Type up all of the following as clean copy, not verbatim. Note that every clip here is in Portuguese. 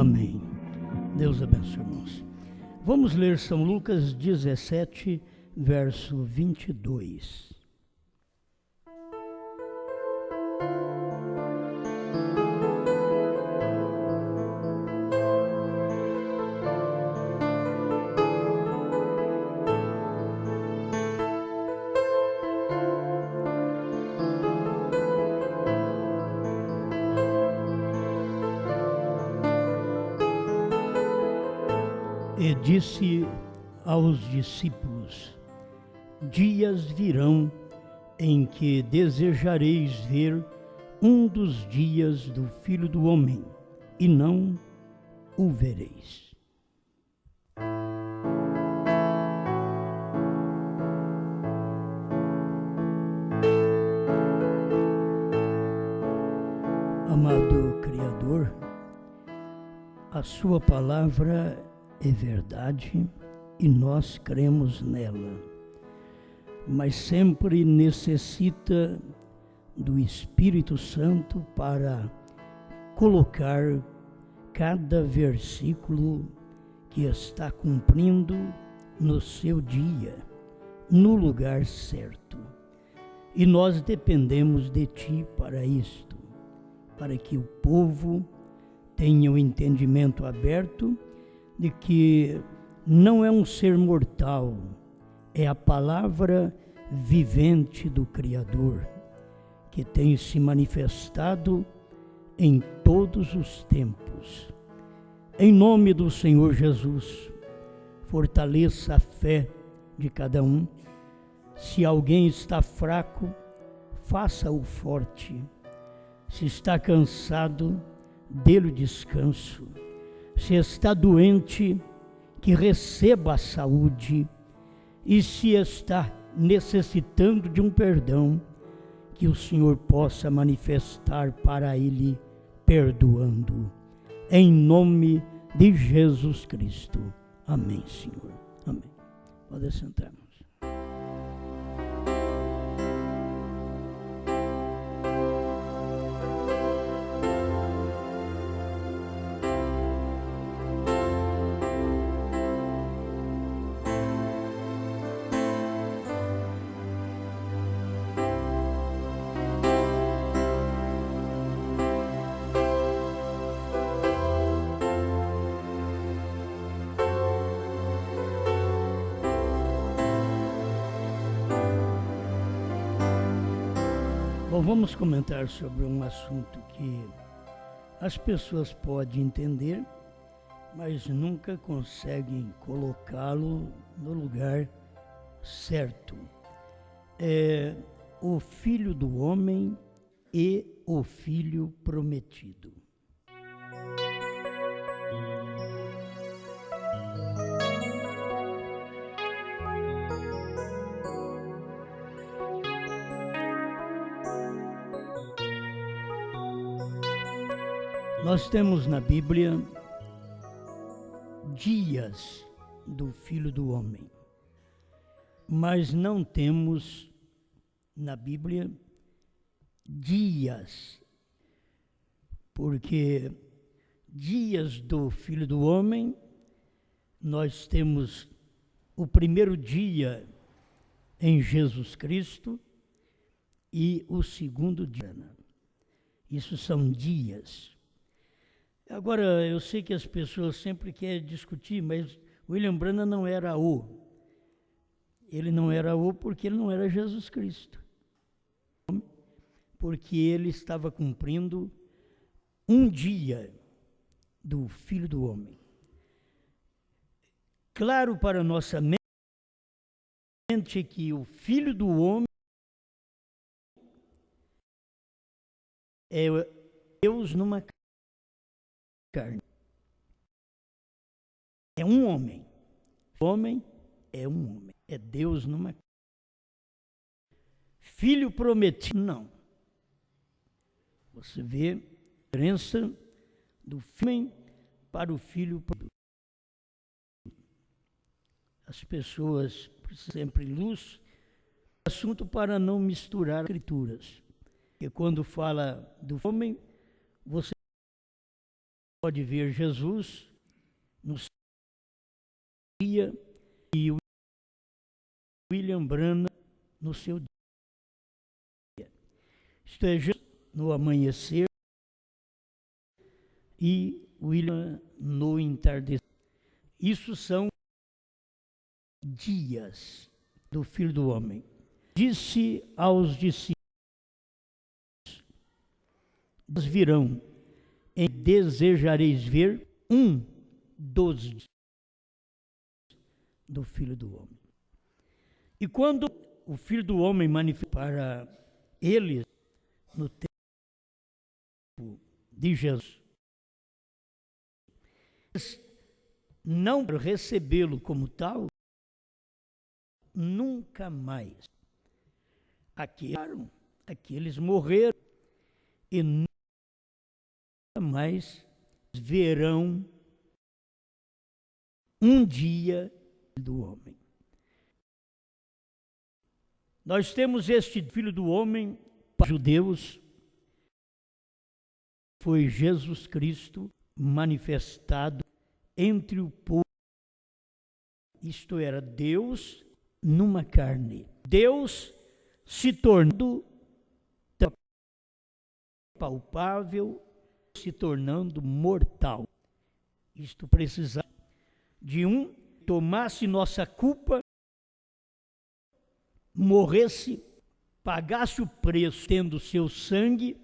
Amém. Deus abençoe, irmãos. Vamos ler São Lucas 17, verso 22. E disse aos discípulos: dias virão em que desejareis ver um dos dias do Filho do Homem, e não o vereis. Amado Criador, a sua palavra é verdade e nós cremos nela, mas sempre necessita do Espírito Santo para colocar cada versículo que está cumprindo no seu dia, no lugar certo. E nós dependemos de Ti para isto, para que o povo tenha o entendimento aberto de que não é um ser mortal, é a palavra vivente do Criador, que tem se manifestado em todos os tempos. Em nome do Senhor Jesus, fortaleça a fé de cada um. Se alguém está fraco, faça-o forte. Se está cansado, dê-lhe descanso. Se está doente, que receba a saúde. E se está necessitando de um perdão, que o Senhor possa manifestar para ele, perdoando. Em nome de Jesus Cristo. Amém, Senhor. Amém. Pode sentar, irmãos. Bom, vamos comentar sobre um assunto que as pessoas podem entender, mas nunca conseguem colocá-lo no lugar certo. É o Filho do Homem e o Filho Prometido. Nós temos na Bíblia dias do Filho do Homem, mas não temos na Bíblia dias, porque dias do Filho do Homem, nós temos o primeiro dia em Jesus Cristo e o segundo dia. Isso são dias. Agora, eu sei que as pessoas sempre querem discutir, mas William Branham não era o. Ele não era o porque ele não era Jesus Cristo. Porque ele estava cumprindo um dia do Filho do Homem. Claro para nossa mente que o Filho do Homem é Deus numa carne. É um homem. O homem é um homem. É Deus numa carne. Filho prometido, não. Você vê a diferença do homem para o filho prometido. As pessoas precisam sempre luz, assunto para não misturar escrituras. Porque quando fala do homem, você pode ver Jesus no dia e o William Branham no seu dia. Isto é, Jesus no amanhecer e William no entardecer. Isso são dias do Filho do Homem. Disse aos discípulos: virão, e desejareis ver um dos dias do Filho do Homem. E quando o Filho do Homem manifestou para eles no tempo de Jesus, não recebê-lo como tal, nunca mais. Aqueles morreram e nunca mais verão um dia do homem. Nós temos este Filho do Homem para os judeus, foi Jesus Cristo manifestado entre o povo, isto era, Deus numa carne. Deus se tornando palpável, se tornando mortal. Isto precisava de um que tomasse nossa culpa, morresse, pagasse o preço, tendo seu sangue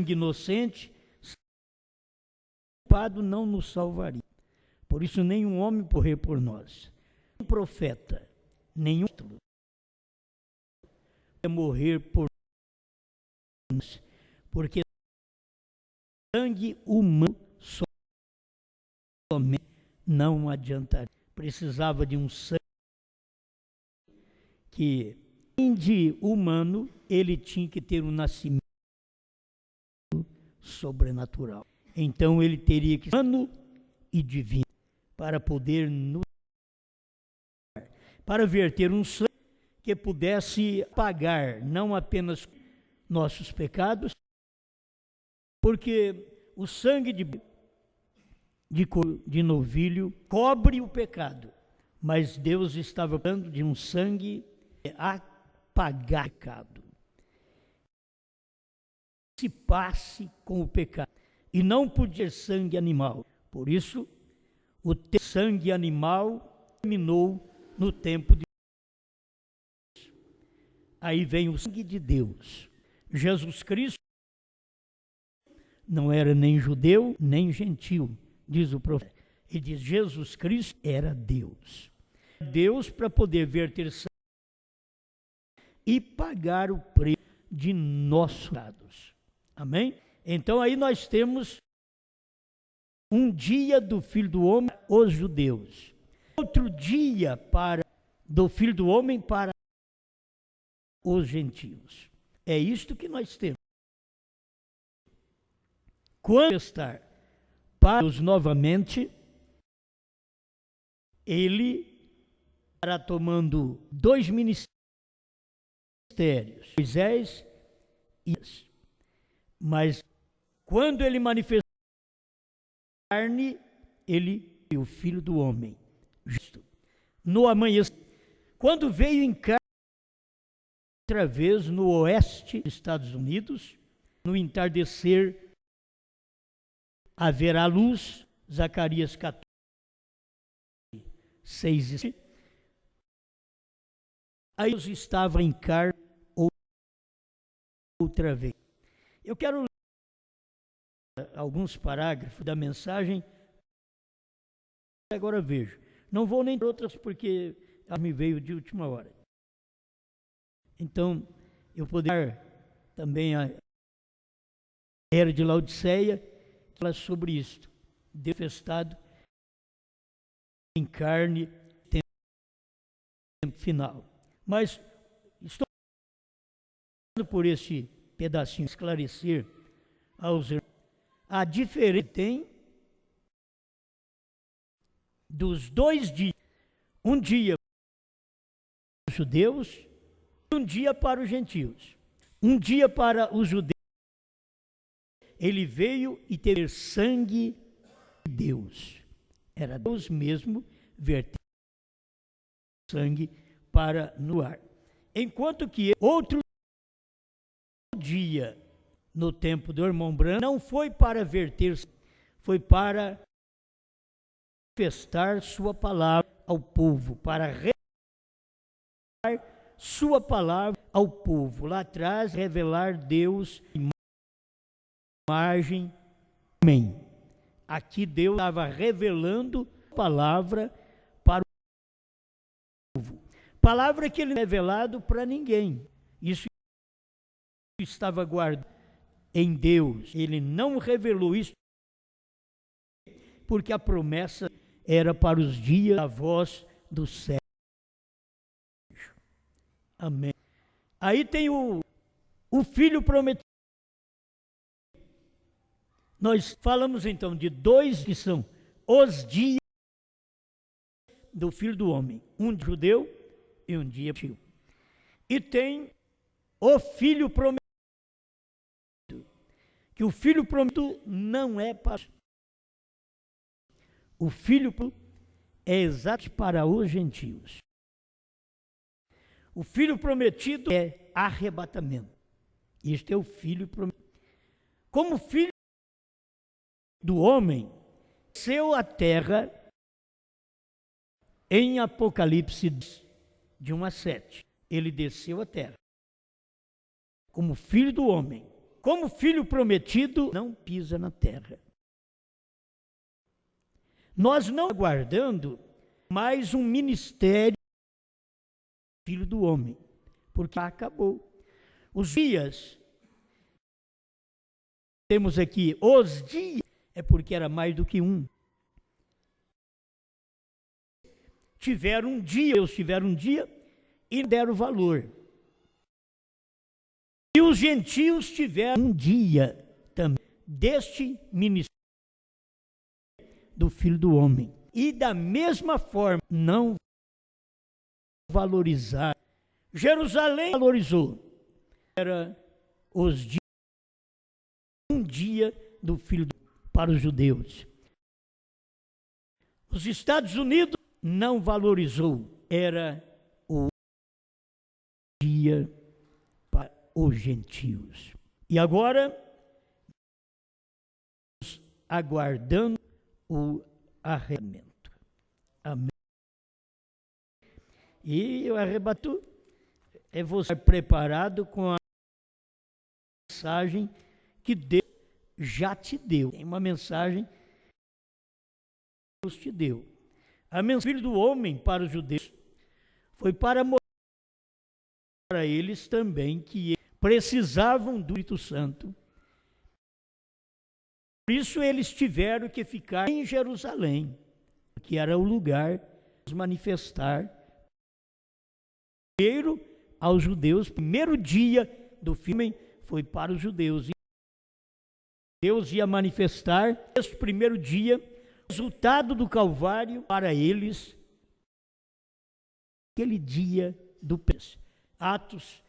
inocente, culpado não nos salvaria. Por isso nenhum homem morrer por nós, nenhum profeta, nenhum morrer por nós, porque sangue humano somente não adiantaria. Precisava de um sangue que, de humano, ele tinha que ter um nascimento sobrenatural. Então ele teria que ser humano e divino para poder nos para verter um sangue que pudesse pagar não apenas nossos pecados, porque o sangue de novilho cobre o pecado, mas Deus estava falando de um sangue a pagar o pecado, se passe com o pecado, e não podia ser sangue animal. Por isso, o sangue animal terminou no tempo de Deus. Aí vem o sangue de Deus. Jesus Cristo não era nem judeu, nem gentil, diz o profeta. Ele diz: Jesus Cristo era Deus. Deus para poder verter sangue e pagar o preço de nossos pecados. Amém? Então aí nós temos um dia do Filho do Homem, os judeus. Outro dia do Filho do Homem para os gentios. É isto que nós temos. Quando estar para os novamente, ele estará tomando dois ministérios, Moisés e Elias. Mas quando ele manifestou a carne, ele é o Filho do Homem. Justo. No amanhecer, quando veio em carne, outra vez no oeste dos Estados Unidos, no entardecer haverá luz, Zacarias 14, 6 e 7. Aí Deus estava em carne outra vez. Eu quero ler alguns parágrafos da mensagem. Agora vejo. Não vou nem outras porque ela me veio de última hora. Então, eu poderia também a era de Laodiceia, que fala sobre isto. Deus manifestado em carne, tempo final. Mas estou por esse pedacinho esclarecer aos irmãos a diferença que tem dos dois dias. Um dia para os judeus e um dia para os gentios. Um dia para os judeus, ele veio e teve sangue Deus. Era Deus mesmo vertendo sangue para no ar. Enquanto que outro dia, no tempo do irmão Branham, não foi para verter, foi para manifestar sua palavra ao povo, para revelar sua palavra ao povo. Lá atrás, revelar Deus em imagem homem. Aqui Deus estava revelando a palavra para o povo. Palavra que ele não revelado para ninguém. Isso estava guardado em Deus. Ele não revelou isso porque a promessa era para os dias da voz do céu. Amém. Aí tem o filho prometido. Nós falamos então de dois que são os dias do Filho do Homem. Um judeu e um dia tio. E tem o Filho prometido. Que o Filho prometido não é para... O Filho é exato para os gentios. O Filho prometido é arrebatamento. Este é o Filho prometido. Como Filho do homem, desceu a terra em Apocalipse de 1 a 7. Ele desceu a terra como filho do homem. Como filho prometido, não pisa na terra. Nós não aguardando mais um ministério filho do homem, porque acabou. Os dias, temos aqui os dias, é porque era mais do que um. Tiveram um dia, Deus tiveram um dia e deram valor. E os gentios tiveram um dia também deste ministério do Filho do Homem. E da mesma forma, não valorizar. Jerusalém valorizou. Era os dias, um dia do Filho do Homem para os judeus. Os Estados Unidos não valorizou. Era o dia para os gentios. E agora, aguardando o arrebatamento. Amém. E o arrebatamento é você preparado com a mensagem que Deus já te deu. Tem uma mensagem que Deus te deu. A mensagem do homem para os judeus foi para mostrar para eles também que precisavam do Espírito Santo. Por isso eles tiveram que ficar em Jerusalém, que era o lugar de manifestar primeiro aos judeus. Primeiro dia do filme foi para os judeus. Deus ia manifestar esse primeiro dia, o resultado do Calvário para eles, aquele dia do pêssego. Atos,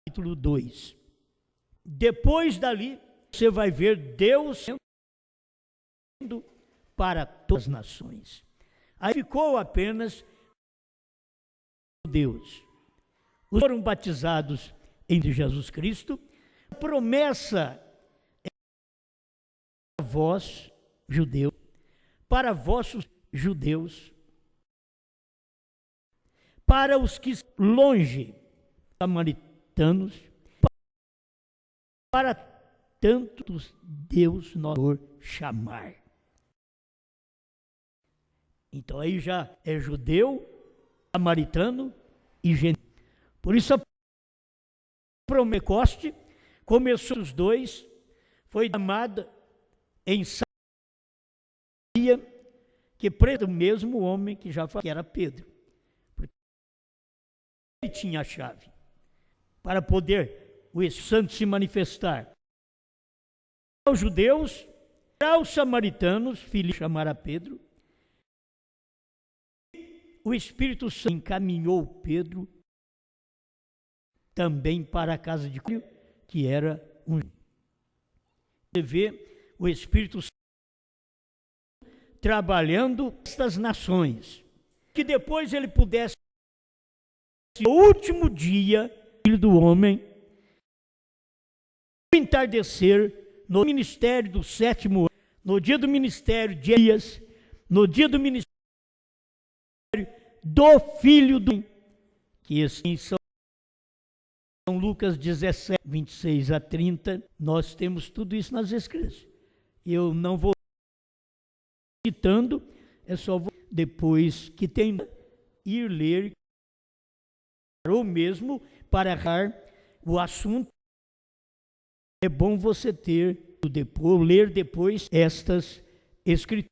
capítulo 2. Depois dali, você vai ver Deus sendo para todas as nações. Aí ficou apenas Deus. Os foram batizados em Jesus Cristo. A promessa é para vós, judeus, para vossos judeus, para os que estão longe, samaritanos, para tantos Deus nosso chamar. Então aí já é judeu, samaritano e gentil. Por isso a Pentecoste começou os dois, foi chamada em Samaria, que preto o mesmo homem que já falou que era Pedro. Porque ele tinha a chave para poder o Espírito Santo se manifestar. Aos judeus, aos samaritanos, Filipe chamara Pedro, o Espírito Santo encaminhou Pedro também para a casa de Cornélio, que era um. Você vê o Espírito Santo trabalhando estas nações, que depois ele pudesse, no último dia, Filho do Homem, no entardecer, no ministério do 7º ano, no dia do ministério de Elias, no dia do ministério do Filho do Homem, que assim São Lucas 17, 26 a 30, nós temos tudo isso nas Escrituras. Eu não vou citando, é só depois que tem ir ler, ou mesmo para errar o assunto, é bom você ler depois estas Escrituras.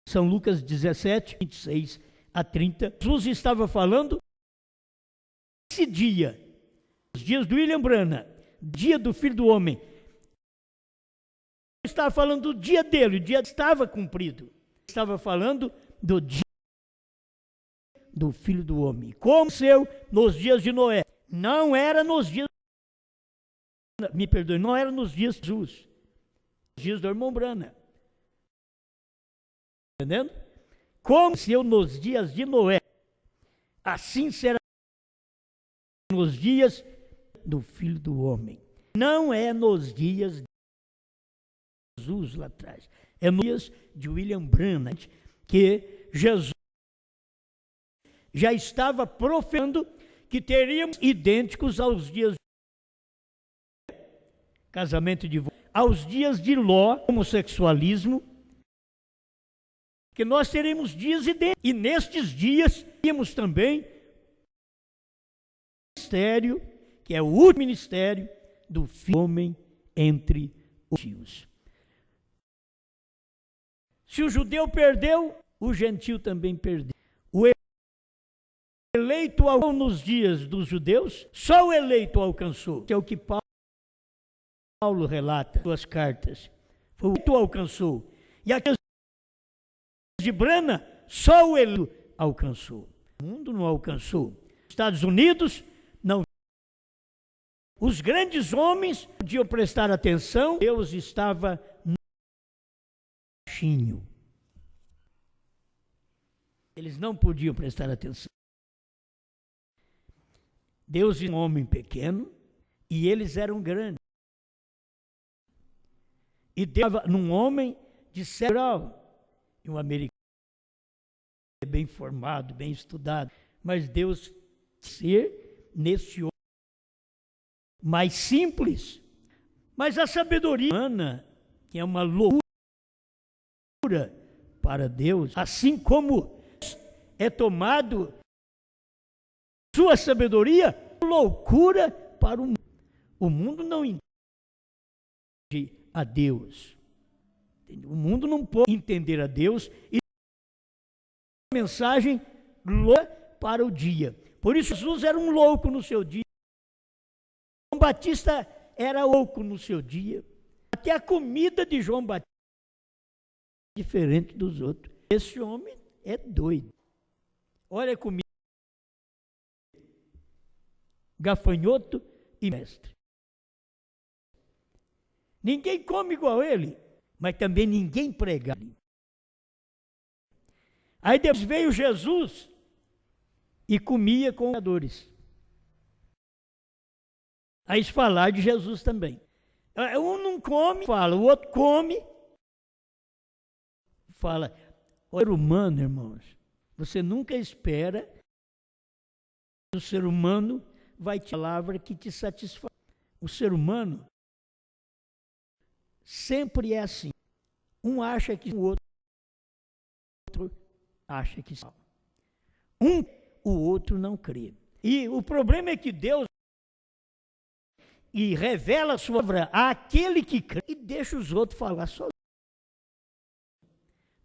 São Lucas 17, 26 a 30. Jesus estava falando esse dia, os dias do William Branham, dia do Filho do Homem. Ele estava falando do dia dele, o dia estava cumprido. Ele estava falando do dia do Filho do Homem. Como seu nos dias de Noé. Não era nos dias, me perdoe, não era nos dias de Jesus, nos dias do irmão Branham. Entendendo? Como se eu nos dias de Noé, assim será nos dias do Filho do Homem. Não é nos dias de Jesus lá atrás, é nos dias de William Branham, que Jesus já estava profetizando que teríamos idênticos aos dias de casamento de aos dias de Ló, homossexualismo, que nós teremos dias idênticos. E nestes dias temos também o ministério, que é o último ministério do Filho do Homem entre os gentios. Se o judeu perdeu, o gentio também perdeu. O eleito nos dias dos judeus, só o eleito alcançou. É o que Paulo relata em suas cartas. O eleito alcançou. E aqueles de Branham, só o eleito alcançou. O mundo não alcançou. Estados Unidos, não. Os grandes homens podiam prestar atenção. Deus estava no baixinho. Eles não podiam prestar atenção. Deus é um homem pequeno e eles eram grandes. E Deus estava num homem de cerebral, um americano bem formado, bem estudado, mas Deus ser nesse homem mais simples. Mas a sabedoria humana, que é uma loucura para Deus, assim como é tomado sua sabedoria, loucura para o mundo. O mundo não entende a Deus. O mundo não pode entender a Deus e a mensagem louca para o dia. Por isso Jesus era um louco no seu dia. João Batista era louco no seu dia. Até a comida de João Batista é diferente dos outros. Esse homem é doido. Olha a comida. Gafanhoto e mestre. Ninguém come igual ele, mas também ninguém prega. Aí depois veio Jesus e comia com pecadores. Aí falar de Jesus também. Um não come, fala, o outro come, fala. O ser humano, irmãos, você nunca espera que o ser humano vai te palavra que te satisfaz. O ser humano sempre é assim. Um acha que o outro acha que sim. O outro não crê. E o problema é que Deus revela a sua palavra àquele que crê e deixa os outros falar só.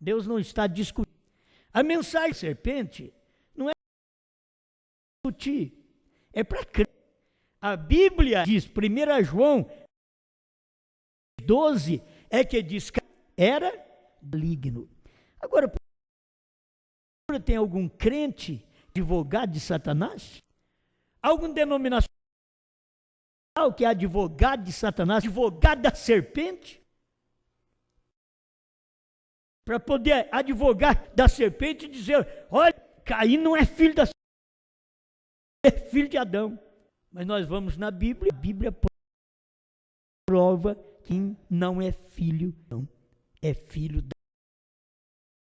Deus não está discutindo. A mensagem da serpente não é discutir, é para crer. A Bíblia diz, 1 João 12, é que diz que era maligno. Agora, tem algum crente advogado de Satanás? Algum denominacional que é advogado de Satanás, advogado da serpente? para poder advogar da serpente e dizer, olha, Caim não é filho da serpente, é filho de Adão. Mas nós vamos na Bíblia, a Bíblia prova que não é filho, não, é filho da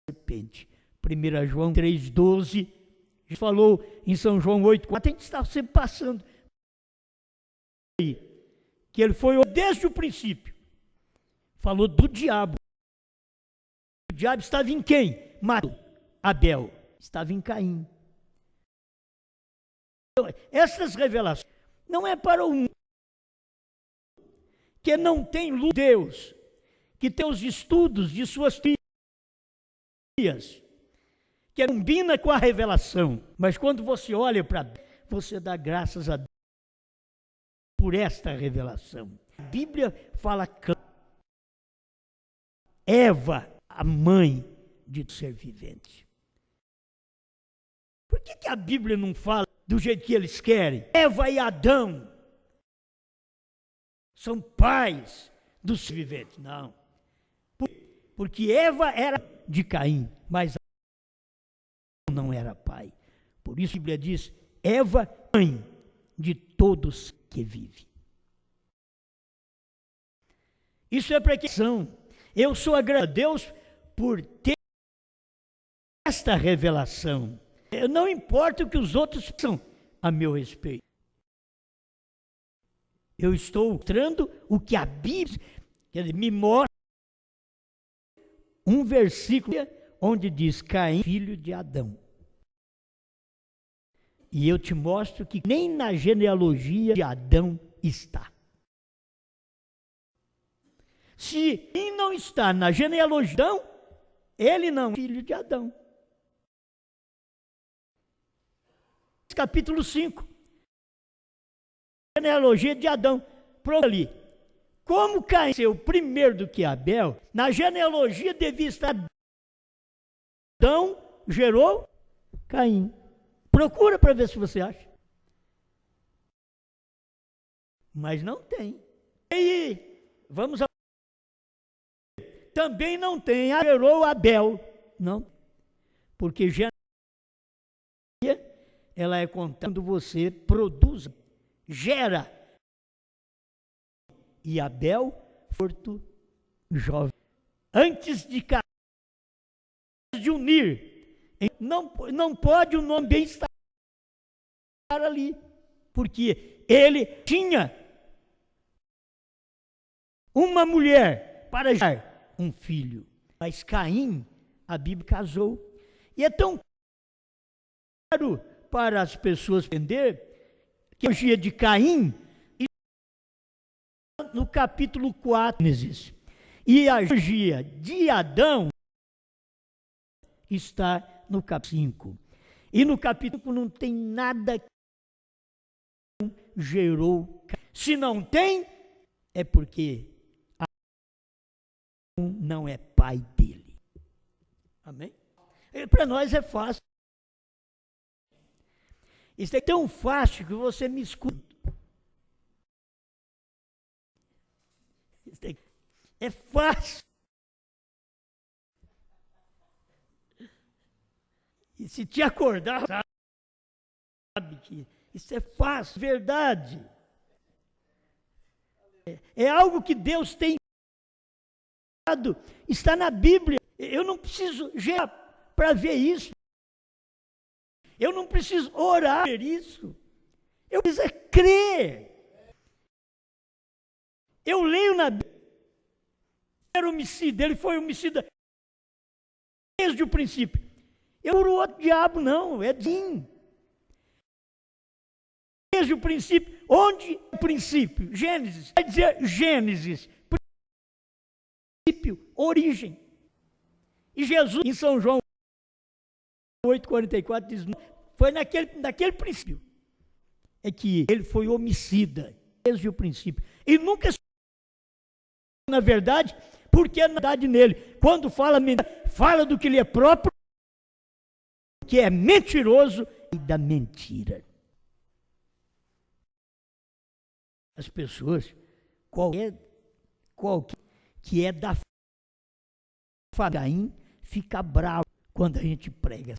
serpente. 1 João 3,12, falou em São João 8,4, a gente está sempre passando aí, que ele foi desde o princípio. Falou do diabo. O diabo estava em quem? Matou Abel. Estava em Caim. Então, essas revelações não é para o mundo que não tem luz de Deus, que tem os estudos de suas teorias, que combina com a revelação. Mas quando você olha para Deus, você dá graças a Deus por esta revelação. A Bíblia fala que Eva, a mãe de ser vivente. Por que a Bíblia não fala do jeito que eles querem? Eva e Adão são pais dos viventes. Não. Porque Eva era de Caim, mas Adão não era pai. Por isso a Bíblia diz, Eva, mãe de todos que vivem. Isso é para que são. Eu sou grato a Deus por ter esta revelação. Eu não importa o que os outros são a meu respeito. Eu estou mostrando o que a Bíblia me mostra. Um versículo onde diz Caim, filho de Adão. E eu te mostro que nem na genealogia de Adão está. Se quem não está na genealogia de Adão, ele não é filho de Adão. Capítulo 5. Genealogia de Adão. Prova ali. Como Caim nasceu primeiro do que Abel, na genealogia devia estar Adão gerou Caim. Procura para ver se você acha. Mas não tem. E vamos a... Também não tem, gerou Abel. Não. Porque genealogia, ela é contada quando você produz, gera. E Abel, forto, jovem. Antes de casar, de unir, não pode o nome bem estar ali. Porque ele tinha uma mulher para gerar um filho. Mas Caim, a Bíblia casou. E é tão claro para as pessoas entender que a genealogia de Caim no capítulo 4 e a genealogia de Adão está no capítulo 5. E no capítulo 5 não tem nada que gerou. Se não tem, é porque Adão não é pai dele. Amém? Para nós é fácil. Isso é tão fácil que você me escuta. É fácil. E se te acordar, sabe que isso é fácil, verdade. É algo que Deus tem dado, está na Bíblia. Eu não preciso gerar para ver isso. Eu não preciso orar por isso. Eu preciso crer. Eu leio na Bíblia. Era homicida, ele foi homicida desde o princípio. Eu não outro diabo, não, é Dim. Desde o princípio, onde é o princípio? Gênesis, vai dizer Gênesis, princípio, origem. E Jesus, em São João 8,44, diz, foi naquele princípio, é que ele foi homicida, desde o princípio. E nunca, na verdade, porque é na verdade nele. Quando fala do que lhe é próprio, que é mentiroso e da mentira. As pessoas, qualquer que é da família, fica bravo quando a gente prega.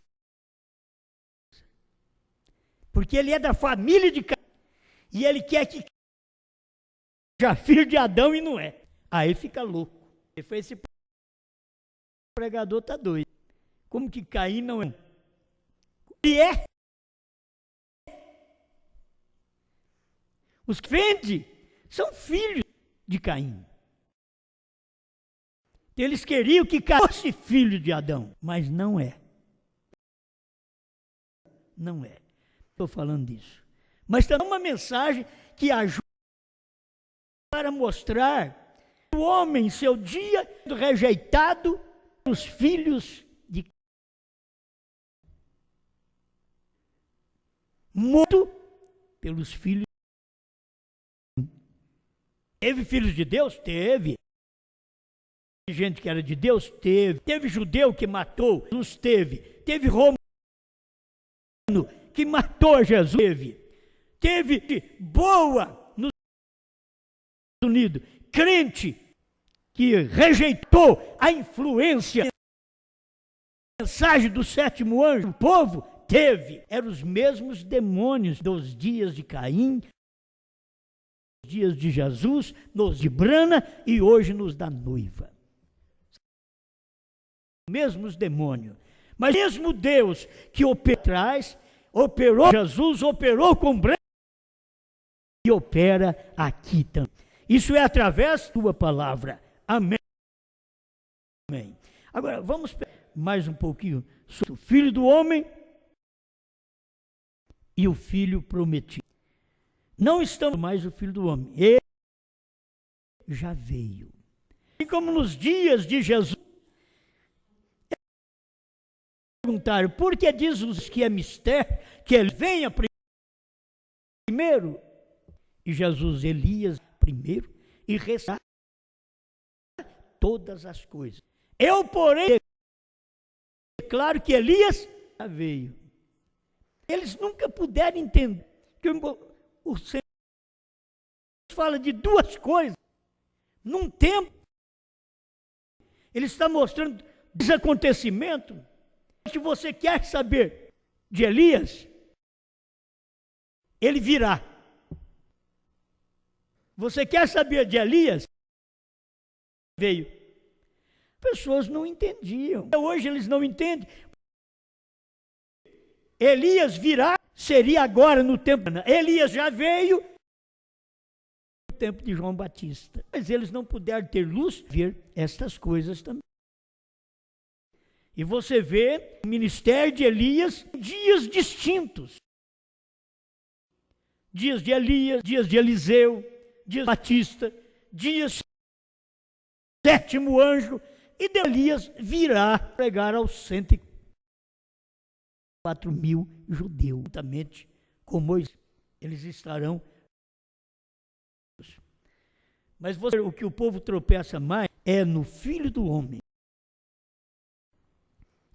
Porque ele é da família de Caim. E ele quer que seja filho de Adão e não é. Aí fica louco. Esse pregador está doido. Como que Caim não é? E é. Os que vendem são filhos de Caim. Eles queriam que Caim fosse filho de Adão, mas não é. Não é. Estou falando disso. Mas também uma mensagem que ajuda para mostrar o homem, seu dia, rejeitado pelos filhos de Caim. Morto pelos filhos. Teve filhos de Deus? Teve. Gente que era de Deus? Teve. Teve judeu que matou? Jesus teve. Teve romano que matou Jesus? Teve. Teve boa nos Estados Unidos, crente que rejeitou a influência, a mensagem do sétimo anjo, o povo? Teve. Eram os mesmos demônios dos dias de Caim, dias de Jesus, nos de Brana e hoje nos da noiva. Mesmos demônios. Mas mesmo Deus que operou Jesus, operou com Brana e opera aqui também. Isso é através da tua palavra. Amém. Amém. Agora vamos mais um pouquinho sobre o Filho do Homem e o Filho prometido. Não estamos mais o Filho do Homem. Ele já veio. E como nos dias de Jesus, perguntaram, por que diz os que é mistério, que ele venha primeiro? E Jesus, Elias primeiro, e restaurar todas as coisas. Eu, porém, declaro que Elias já veio. Eles nunca puderam entender que o Senhor fala de duas coisas num tempo. Ele está mostrando dois acontecimentos. Se você quer saber de Elias, ele virá. Você quer saber de Elias? Veio. Pessoas não entendiam. Hoje eles não entendem. Elias virá, seria agora no tempo. Elias já veio no tempo de João Batista. Mas eles não puderam ter luz ver estas coisas também. E você vê o ministério de Elias em dias distintos. Dias de Elias, dias de Eliseu, dias de Batista, dias do sétimo anjo. E de Elias virá pregar aos 104.000 judeus, juntamente com Moisés. Eles estarão. Mas o que o povo tropeça mais é no Filho do Homem.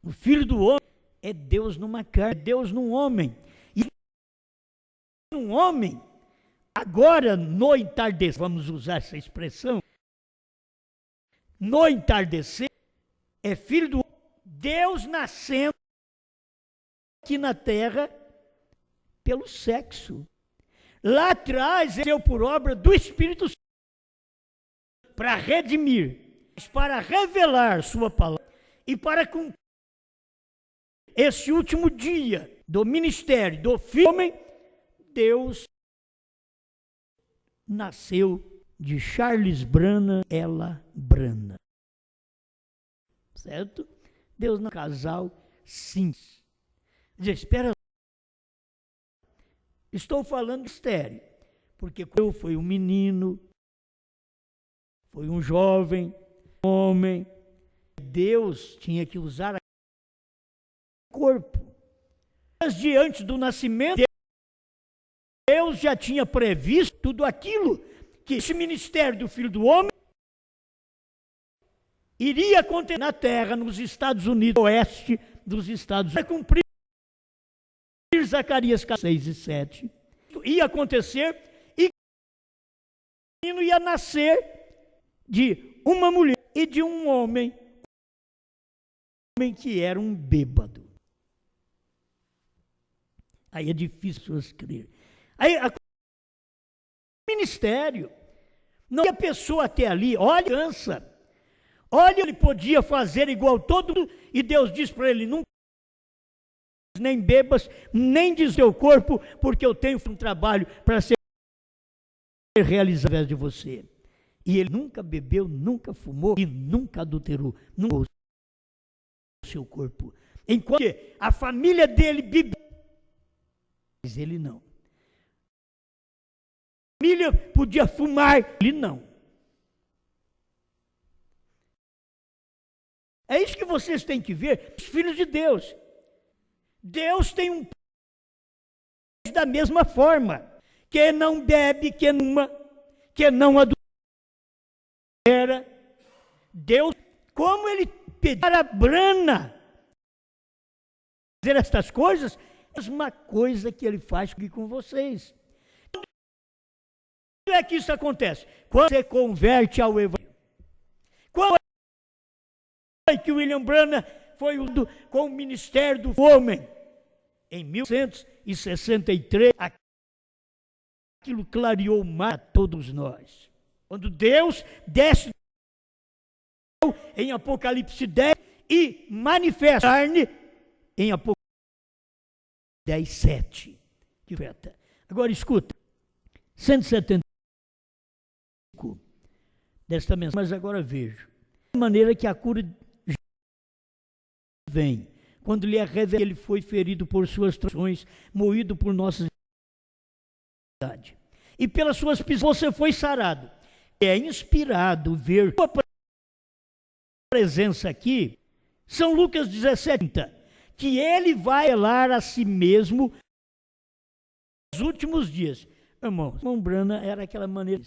O Filho do Homem é Deus numa carne, é Deus num homem. E um homem, agora no entardecer, vamos usar essa expressão, no entardecer, é Filho do Homem, Deus nascendo aqui na terra pelo sexo. Lá atrás, deu por obra do Espírito Santo para redimir, para revelar sua palavra e para cumprir esse último dia do ministério do Filho do Homem. Deus nasceu de Charles Brana, ela Brana. Certo? Deus não é um casal simples. Diz, espera. Estou falando de mistério, porque eu fui um menino, foi um jovem, um homem. Deus tinha que usar o corpo. Desde antes do nascimento, Deus já tinha previsto tudo aquilo que esse ministério do Filho do Homem iria acontecer na terra, nos Estados Unidos, oeste dos Estados Unidos. Para cumprir Zacarias 6 e 7, ia acontecer e o menino ia nascer de uma mulher e de um homem. homem que era um bêbado. Aí é difícil as pessoas crerem. Aí, ministério. Não que a pessoa até ali, olha, cansa. Olha, ele podia fazer igual todo mundo, e Deus diz para ele, não nem bebas, nem diz teu corpo, porque eu tenho um trabalho para ser realizado através de você. E ele nunca bebeu, nunca fumou e nunca adulterou, nunca usou o seu corpo. Enquanto a família dele bebia, mas ele não. A família podia fumar, ele não. É isso que vocês têm que ver, os filhos de Deus. Deus tem um da mesma forma, que não bebe, que não adultera. Deus, como ele pediu para Brana fazer estas coisas, é a mesma coisa que ele faz com vocês. Quando é que isso acontece? Quando você converte ao Evangelho. Quando é que William Branham foi com o ministério do homem? Em 1963, aquilo clareou mais a todos nós. Quando Deus desce em Apocalipse 10 e manifesta a carne em Apocalipse 10, 7. Agora escuta, 175 desta mensagem, mas agora vejo. De maneira que a cura vem. Quando lhe é revelado que ele foi ferido por suas transgressões, moído por nossas iniquidades. E pelas suas pisadas você foi sarado. É inspirado ver a presença aqui, São Lucas 17, que ele vai revelar a si mesmo nos últimos dias. Irmão Branham era aquela maneira.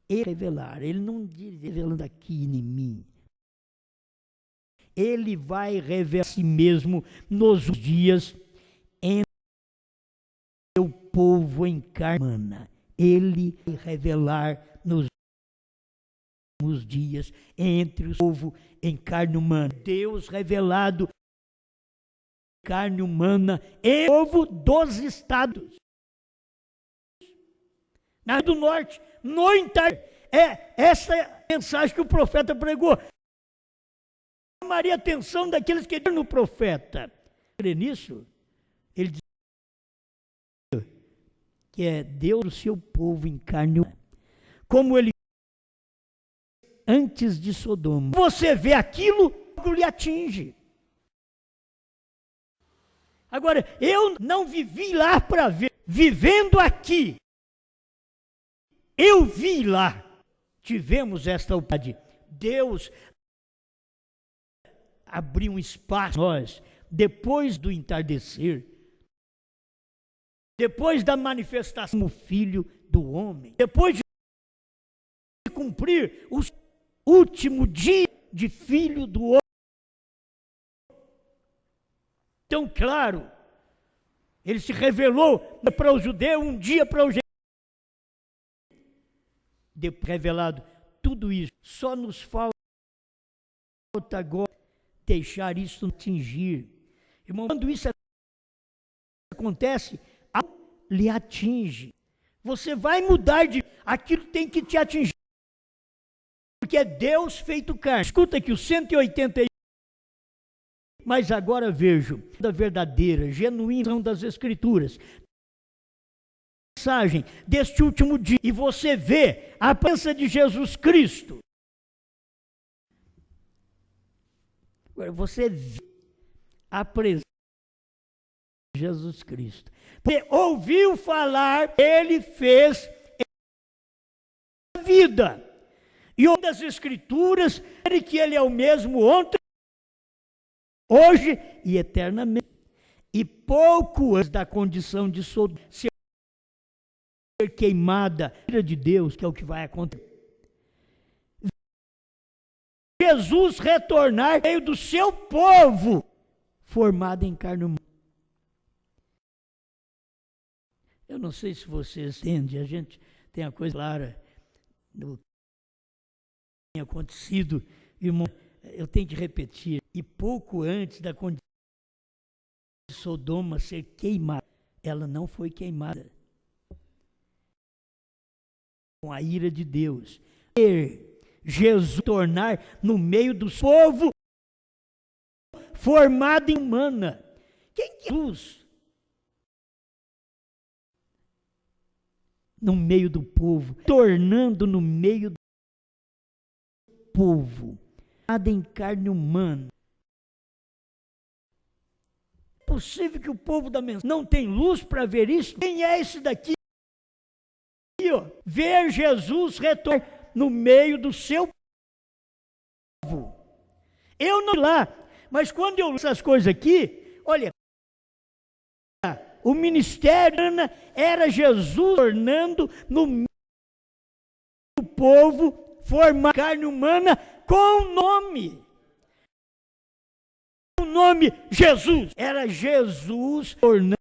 Ele revelar, ele não diz revelando aqui em mim. Ele vai revelar a si mesmo nos dias entre o povo em carne humana. Ele vai revelar nos dias entre o povo em carne humana. Deus revelado em carne humana e o povo dos estados. Na do norte, no entardecer. É essa mensagem que o profeta pregou. Chamaria a atenção daqueles que creem no profeta. Crê nisso? Ele diz que é Deus o seu povo em carne humana. Como ele antes de Sodoma. Você vê aquilo, lhe atinge. Agora, eu não vivi lá para ver. Vivendo aqui, eu vi lá. Tivemos esta oportunidade. Deus abriu um espaço nós, depois do entardecer, depois da manifestação do Filho do Homem, depois de cumprir o último dia de Filho do Homem. Então, claro, ele se revelou para o judeu, um dia para o gentil. Depois revelado tudo isso, só nos falta agora deixar isso atingir. Irmão, quando isso acontece, lhe atinge. Você vai mudar de... Aquilo tem que te atingir. Porque é Deus feito carne. Escuta aqui o 181. Mas agora vejo da verdadeira, genuína das Escrituras. Mensagem deste último dia. E você vê a presença de Jesus Cristo. Você vê a presença de Jesus Cristo. Você ouviu falar, ele fez a vida. E uma das Escrituras, que ele é o mesmo ontem, hoje e eternamente. E pouco antes da condição de ser queimada, a ira de Deus, que é o que vai acontecer. Jesus retornar meio do seu povo, formado em carne humana. Eu não sei se vocês entendem, a gente tem a coisa clara do que tem acontecido, irmão. eu tenho que repetir, e pouco antes da condição de Sodoma ser queimada, ela não foi queimada com a ira de Deus. Jesus tornar no meio do povo formado em humana. Quem que é Jesus? No meio do povo, tornando no meio do povo, nada em carne humana. É possível que o povo da mensagem não tem luz para ver isso? Quem é esse daqui? Ver Jesus retornar no meio do seu povo. Eu não lá, mas quando eu li essas coisas aqui, olha, o ministério era Jesus tornando no meio do povo formar carne humana com o nome. O nome Jesus. Era Jesus tornando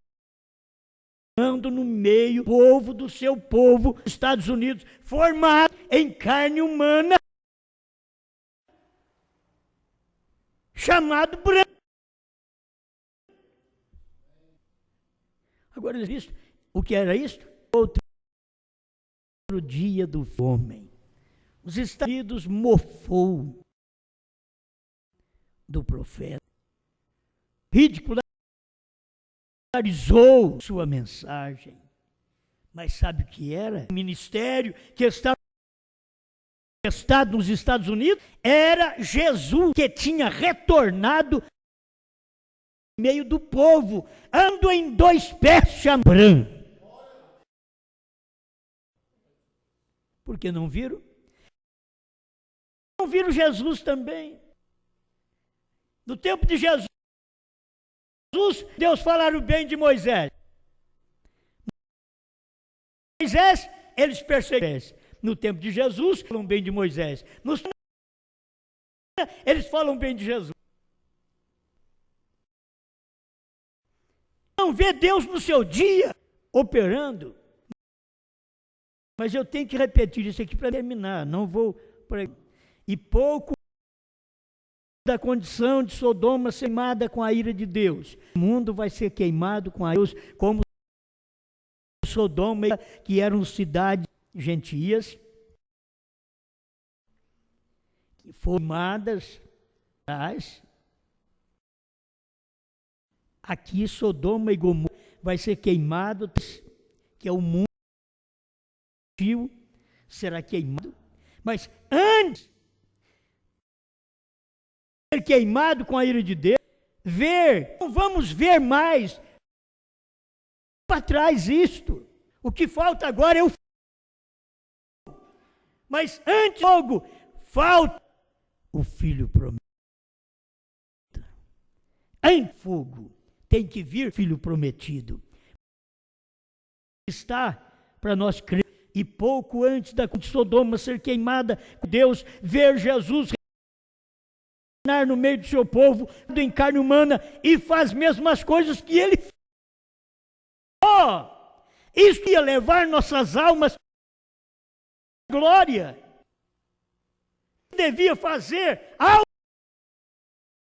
no meio do povo do seu povo, Estados Unidos, formado em carne humana, chamado branco. Agora, isso, o que era isto? Outro dia do homem. Os Estados Unidos mofou do profeta, ridicularizou sua mensagem. Mas sabe o que era? O ministério que estava nos Estados Unidos era Jesus, que tinha retornado no meio do povo, ando em dois pés, chambrã. Por que não viram? Não viram Jesus também. No tempo de Jesus, Deus falaram bem de Moisés. Moisés, eles perseguiram. No tempo de Jesus, falam bem de Moisés. Eles falam bem de Jesus. Não vê Deus no seu dia operando. Mas eu tenho que repetir isso aqui para terminar. Não vou. E pouco da condição de Sodoma ser queimada com a ira de Deus. O mundo vai ser queimado com a ira de Deus, como Sodoma, que eram cidades gentias, formadas. Aqui Sodoma e Gomorra vai ser queimado, que é o mundo será queimado. Mas antes de ser queimado com a ira de Deus, não vamos ver mais para trás isto. O que falta agora é o fogo. Mas antes do fogo, falta o Filho prometido. Em fogo tem que vir Filho prometido. Está para nós crer. E pouco antes da Sodoma ser queimada, Deus ver Jesus reinar no meio do seu povo, em carne humana, e faz as mesmas coisas que ele fez. Isso ia levar nossas almas à glória. Devia fazer algo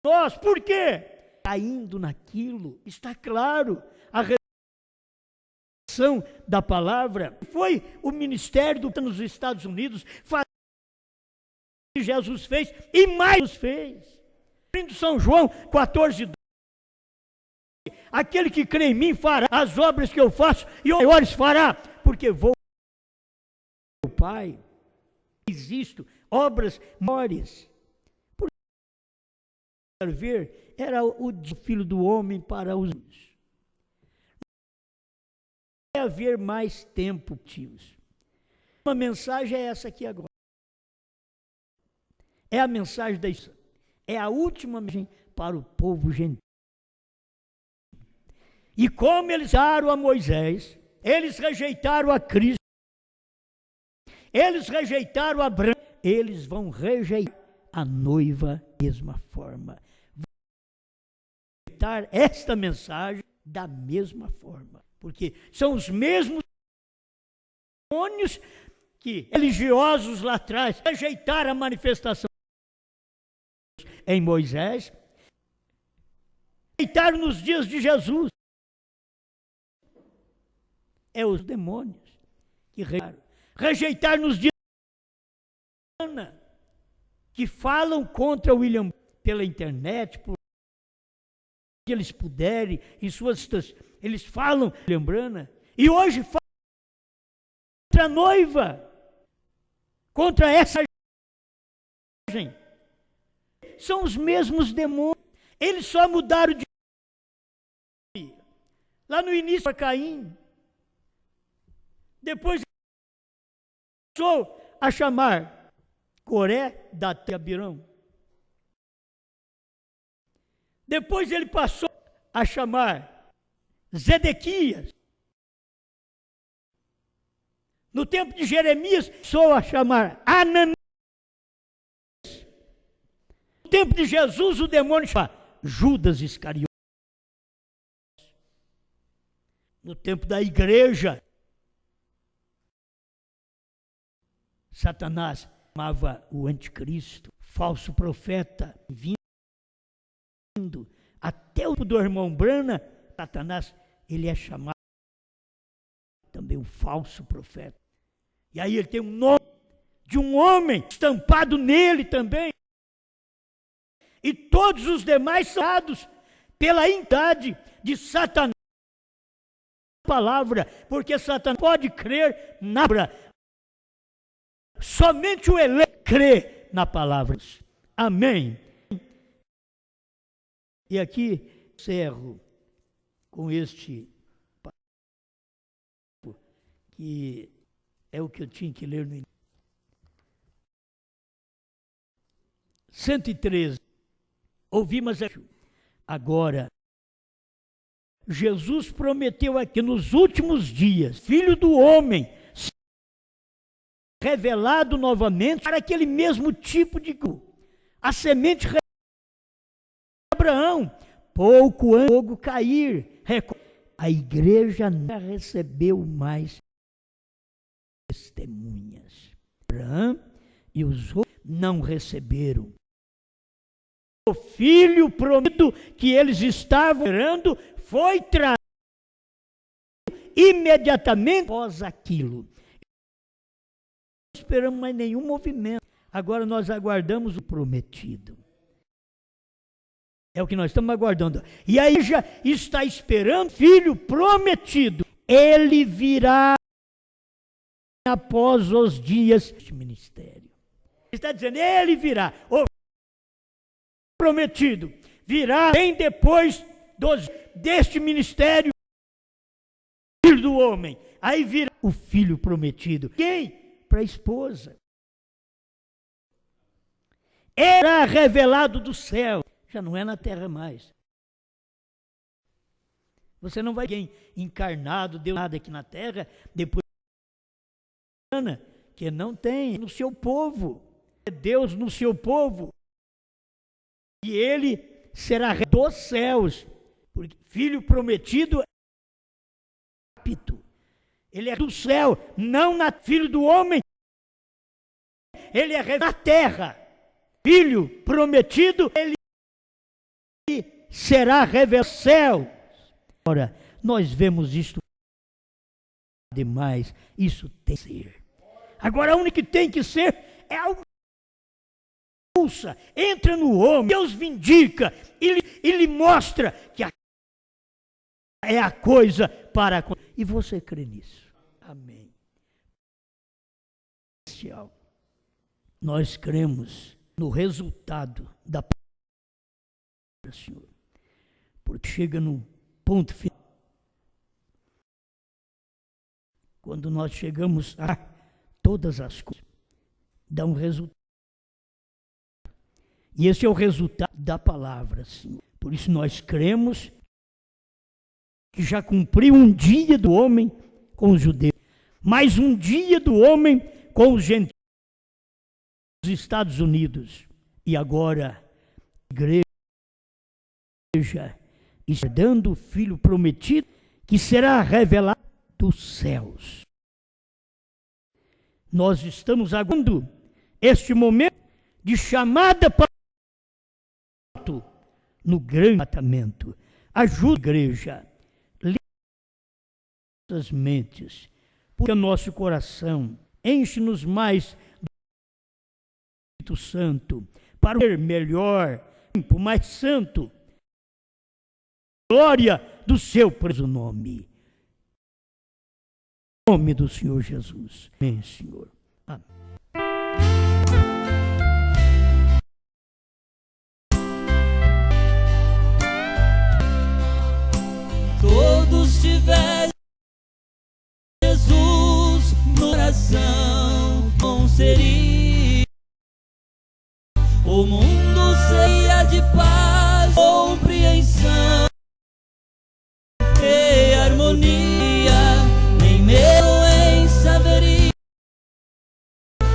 nós. Por quê? Caindo naquilo, está claro, a revelação da palavra foi o ministério nos Estados Unidos, fazer o que Jesus fez e mais Jesus fez. São João 14:12. Aquele que crê em mim fará as obras que eu faço e maiores fará, porque vou ao Pai. Existem obras maiores. Por quero ver, era o Filho do Homem para os homens. Não vai haver mais tempo, tios. Uma mensagem é essa aqui agora. É a mensagem da igreja. É a última mensagem para o povo gentil. E como eles rejeitaram a Moisés, eles rejeitaram a Cristo, eles rejeitaram a Abraão, eles vão rejeitar a noiva da mesma forma. Vão rejeitar esta mensagem da mesma forma. Porque são os mesmos demônios que religiosos lá atrás rejeitaram a manifestação. em Moisés, rejeitaram nos dias de Jesus. É os demônios que rejeitaram nos dias de Ana, que falam contra William pela internet, por que eles puderem, em suas listas, eles falam William Branham, e hoje falam contra a noiva, contra essa gente. São os mesmos demônios, eles só mudaram de lá no início para Caim, depois começou a chamar Coré, Datã e Abirão. Depois ele passou a chamar Zedequias. No tempo de Jeremias, passou a chamar Ananias. No tempo de Jesus, o demônio chama Judas Iscariotes. No tempo da igreja, Satanás chamava o anticristo, falso profeta, vindo até o do irmão Branham. Satanás, ele é chamado também um falso profeta. E aí ele tem um nome de um homem estampado nele também. E todos os demais são dados pela entidade de Satanás. Palavra, porque Satanás pode crer na palavra. Somente o eleito crê na palavra. Amém. E aqui encerro com este que é o que eu tinha que ler no início. 113. Ouvi, mas agora Jesus prometeu aqui nos últimos dias, Filho do Homem, revelado novamente para aquele mesmo tipo de a semente de Abraão, pouco antes do fogo cair, a igreja não recebeu mais testemunhas. Abraão e os outros não receberam. O filho prometido que eles estavam esperando foi trazido imediatamente após aquilo. Não esperamos mais nenhum movimento. Agora nós aguardamos o prometido. É o que nós estamos aguardando. E aí já está esperando o filho prometido. Ele virá após os dias deste ministério. Ele está dizendo, ele virá. O prometido virá bem depois deste ministério, filho do homem. Aí virá o filho prometido. Quem? Para a esposa. Era revelado do céu. Já não é na terra mais. Você não vai ver encarnado, deu nada aqui na terra, depois que não tem no seu povo. É Deus no seu povo. E ele será dos céus. Porque filho prometido é rápido. Ele é do céu, não na filho do homem. Ele é na terra. Filho prometido, ele será revelado aos céus. Ora, nós vemos isto demais. Isso tem que ser. Agora, a única que tem que ser é algo que pulsa, entra no homem, Deus vindica e lhe mostra que é a coisa para acontecer. E você crê nisso? Amém. Nós cremos no resultado da palavra do Senhor. Porque chega no ponto final. Quando nós chegamos a todas as coisas, dá um resultado. E esse é o resultado da palavra, Senhor. Por isso nós cremos que já cumpriu um dia do homem com os judeus, mais um dia do homem com os gentios dos Estados Unidos. E agora, a igreja está dando o Filho prometido que será revelado dos céus. Nós estamos aguardando este momento de chamada para no grande tratamento. Ajuda a igreja, limpa nossas mentes, porque o nosso coração enche-nos mais do Espírito Santo, para ser melhor, limpo, mais santo. Glória do seu preso nome. Em nome do Senhor Jesus. Amém, Senhor. Amém. Todos tiverem Jesus no coração, bom seria. O mundo seria de paz, compreensão e harmonia, nem medo em saberia,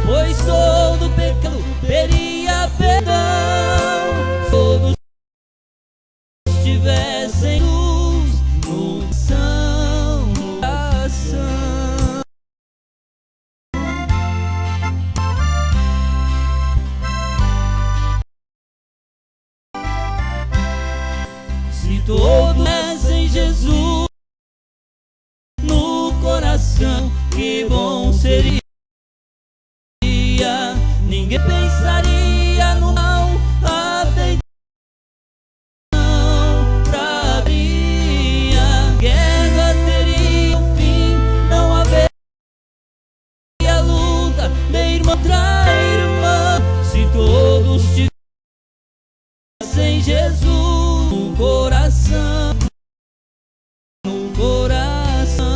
pois todo pecado teria perdão. Todos tivessem luz no coração, no coração. Se todos tivessem Jesus no coração, que bom seria. Ninguém pensaria no mal, até então traria. Guerra teria um fim, não haveria luta de irmã contra irmã. Se todos tivessem Jesus no coração, no coração.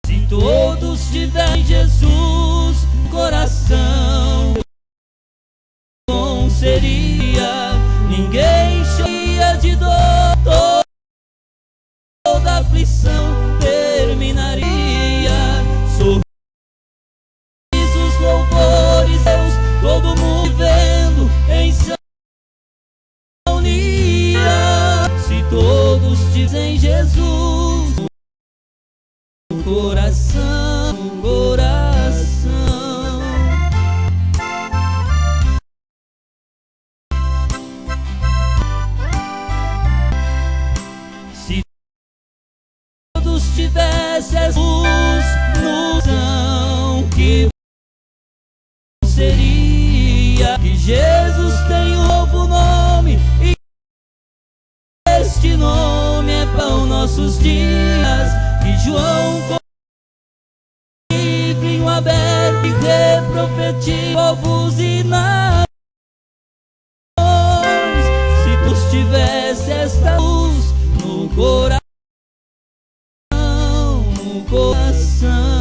Se todos tiverem Jesus no coração, bom seria. Ninguém cheia de dor, toda aflição terminaria. Sorrisos, louvores, Deus, todo mundo vivendo em harmonia. Se todos dizem Jesus no coração, no coração. Se todos tivessem Jesus no coração, que seria. Que Jesus tem um novo nome, e este nome é para os nossos dias. Que João com livrinho aberto e reprofetiza povos e nações. Se tu tivesse esta luz no coração, no coração.